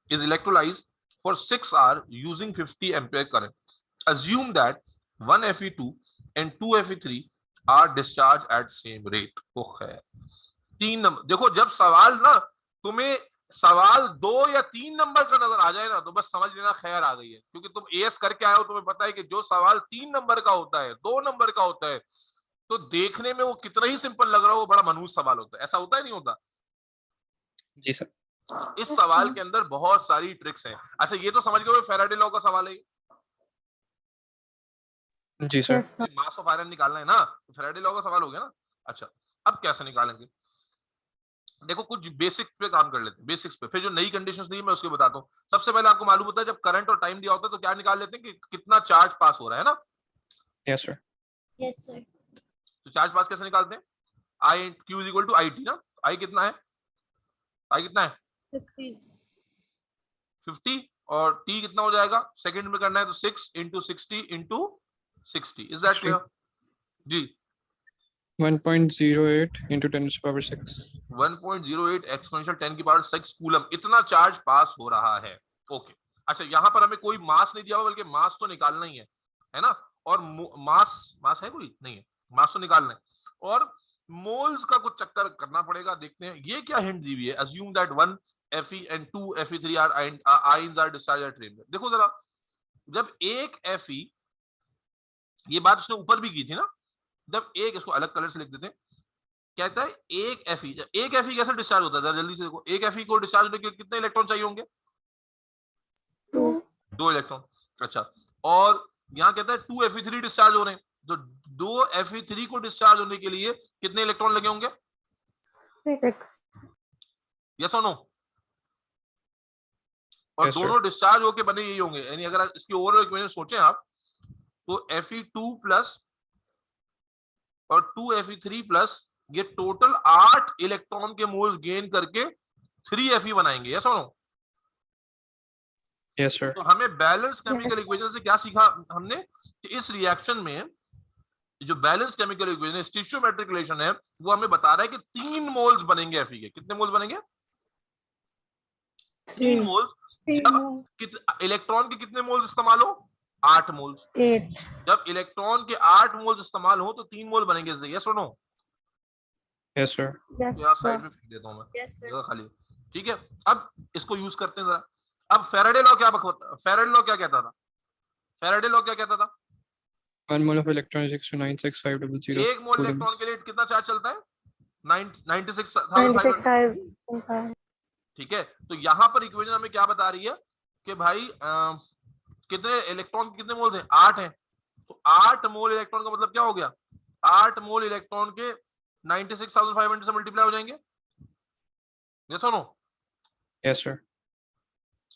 [SPEAKER 1] is electrolyzed for 6 hours using 50 ampere current. Assume that 1 Fe2 and 2 Fe3 are discharged at same rate. Oh 3 number. देखो जब सवाल ना तुम्हें सवाल 2 या 3 नंबर का नजर आ जाए ना तो बस समझ लेना खैर आ गई है, क्योंकि तुम AS करके आए हो, तुम्हें पता है कि जो सवाल 3 नंबर का होता है, 2 नंबर का होता है, तो देखने में वो कितना ही सिंपल लग रहा हो, वो बड़ा मनहूस सवाल होता है। ऐसा होता है नहीं होता?
[SPEAKER 2] जी सर।
[SPEAKER 1] इस सवाल के अंदर बहुत सारी ट्रिक्स हैं। अच्छा ये तो समझ गए फैराडे लॉ का सवाल है,
[SPEAKER 2] जी sir.
[SPEAKER 3] Yes sir.
[SPEAKER 1] Mass of iron निकालना है ना, तो फैराडे लॉ का सवाल हो गया ना। अच्छा अब कैसे निकालेंगे? देखो कुछ बेसिक पे काम कर लेते हैं, बेसिक्स पे, फिर जो नई कंडीशंस दी मैं उसके बताता हूँ। सबसे पहले आपको मालूम होता है जब करंट और टाइम दिया होता है तो क्या निकाल लेते हैं कि कितना चार्ज पास हो रहा है ना।
[SPEAKER 2] Yes sir.
[SPEAKER 4] Yes, sir.
[SPEAKER 1] तो चार्ज पास कैसे निकालते हैं? I Q is equal to IT ना। I कितना है? I कितना है? 50 और T कितना हो जाएगा? सेकंड में करना है तो 6 into 60 into 60। Is that clear? जी
[SPEAKER 2] 1.08 into 10 to the power 6।
[SPEAKER 1] 1.08 exponential 10 की पावर 6 कूलम इतना चार्ज पास हो रहा है। ओके अच्छा यहाँ पर हमें कोई मास नहीं दिया हुआ, बल्कि मास तो निकालना ही है ना। और मास है कोई? नहीं है, मास तो निकालना है। और मोल्स का कुछ चक्कर करना पड़ेगा, देखते हैं ये क्या हिंट दी हुई है। Assume that 1 Fe and 2 Fe3 are ions are discharged at random। देखो जरा, जब एक Fe, ये बात उसने ऊपर भी की थी ना, जब एक, इसको अलग कलर से लिख देते हैं, कहता है एक Fe कैसे डिस्चार्ज होता है? जरा जल्दी से देखो, एक Fe को डिस्चार्ज होने के लिए कितने इलेक्ट्रॉन चाहिए होंगे? 2 इलेक्ट्रॉन। अच्छा और यहाँ कहता है 2 Fe3 डिस्चार्ज हो रहे हैं, तो 2 Fe3 को डिस्चार्ज होने के लिए कितने इलेक्ट्रॉन लगे होंगे?
[SPEAKER 3] 6।
[SPEAKER 1] यस और नो? और
[SPEAKER 2] Yes, sir.
[SPEAKER 1] दोनों डिस्चार्ज होके बने यही होंगे, यानी अगर इसकी ओवरऑल इक्वेशन सोचें आप तो Fe2 प्लस और 2 Fe3 प्लस ये टोटल 8 इलेक्ट्रॉन के मोल्स गेन करके 3 Fe बनाएंगे। यस और नो?
[SPEAKER 2] Yes sir.
[SPEAKER 1] तो हमें बैलेंस केमिकल इक्वेशन से क्या सीखा हमने कि इस रिएक्शन में जो बैलेंस केमिकल इक्वेशन है, स्टिचियोमेट्रिक रिलेशन है, वो हमें बता रहा है कि 3 मोल्स बनेंगे Fe के। कितने मोल्स बनेंगे? 3 मोल्स। जब इलेक्ट्रॉन के कितने मोल्स इस्तेमाल हो? 8 मोल्स।
[SPEAKER 3] 8।
[SPEAKER 1] जब इलेक्ट्रॉन के 8 मोल्स इस्तेमाल हो तो 3 मोल बनेंगे। यस और नो?
[SPEAKER 2] Yes sir.
[SPEAKER 1] यहाँ साइड में फेंक देता हूं मैं,
[SPEAKER 4] Yes, sir.
[SPEAKER 1] जगह खाली। ठीक है अब इसको यूज करते हैं जरा। अब फैराडे लॉ क्या फैराडे लॉ क्या कहता था? फैराडे लॉ क्या कहता था?
[SPEAKER 2] 1 mole of electron is 6296500
[SPEAKER 1] एक मोल
[SPEAKER 2] coulombs.
[SPEAKER 1] इलेक्ट्रॉन के लिए कितना चार्ज चलता है? 96,500।
[SPEAKER 3] 96,500।
[SPEAKER 1] ठीक है तो यहाँ पर इक्वेशन हमें क्या बता रही है कि भाई कितने इलेक्ट्रॉन कितने मोल्स हैं? 8 हैं। तो 8 मोल इलेक्ट्रॉन का मतलब क्या हो गया, 8 मोल इलेक्ट्रॉन के 96,500 से मल्टीप्लाई हो जाएंगे, यस और नो?
[SPEAKER 2] Yes, sir.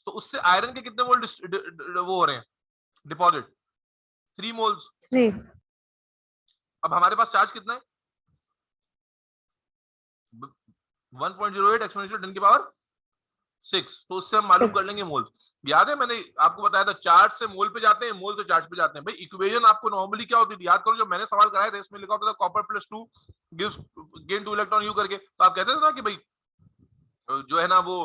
[SPEAKER 1] तो उससे आयरन के कितने मोल वो हो रहे हैं डिपॉजिट? 3 मोल्स।
[SPEAKER 3] 3.
[SPEAKER 1] अब हमारे पास चार्ज कितना है? 1.08 एक्सपोनेंशियल 10 की पावर 6। तो उससे हम मालूम कर लेंगे मोल। याद है मैंने आपको बताया था चार्ज से मोल पे जाते हैं, मोल से चार्ज पे जाते हैं। भाई इक्वेशन आपको नॉर्मली क्या होती थी याद करो, जो मैंने सवाल कराया था इसमें लिखा होता था copper +2 gives gain 2 electron you करके। तो आप कहते थे ना कि भाई जो है ना वो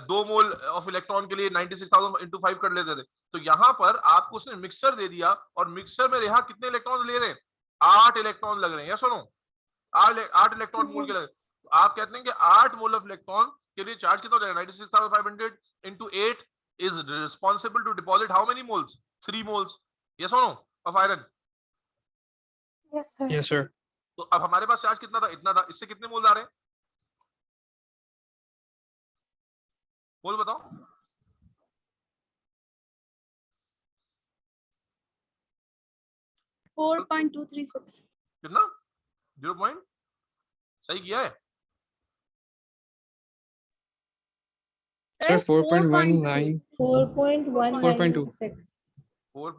[SPEAKER 1] 2 मोल ऑफ इलेक्ट्रॉन के लिए 96,000 into 5 कर लेते थे। तो यहाँ पर आपको उसने मिक्सचर दे दिया और मिक्सचर में रेहा कितने इलेक्ट्रॉन ले रहे हैं? 8 इलेक्ट्रॉन लग रहे हैं, यस और नो? 8 इलेक्ट्रॉन मोल के लगे। तो आप कहते हैं कि 8 मोल ऑफ इलेक्ट्रॉन के लिए चार्ज कितना हो जाएगा? 96,500 into 8 is responsible to deposit how many moles? 3 moles, yes or no, of iron?
[SPEAKER 3] Yes, sir.
[SPEAKER 2] Yes, sir.
[SPEAKER 1] तो अब हमारे पास चार्ज कितना था? इतना था। इससे कितने मोल आ रहे हैं? मोल बताओ।
[SPEAKER 4] 4.236.
[SPEAKER 1] कितना? 0 पॉइंट सही किया है?
[SPEAKER 2] Sir, 4.19.
[SPEAKER 3] 4.196.
[SPEAKER 1] 4.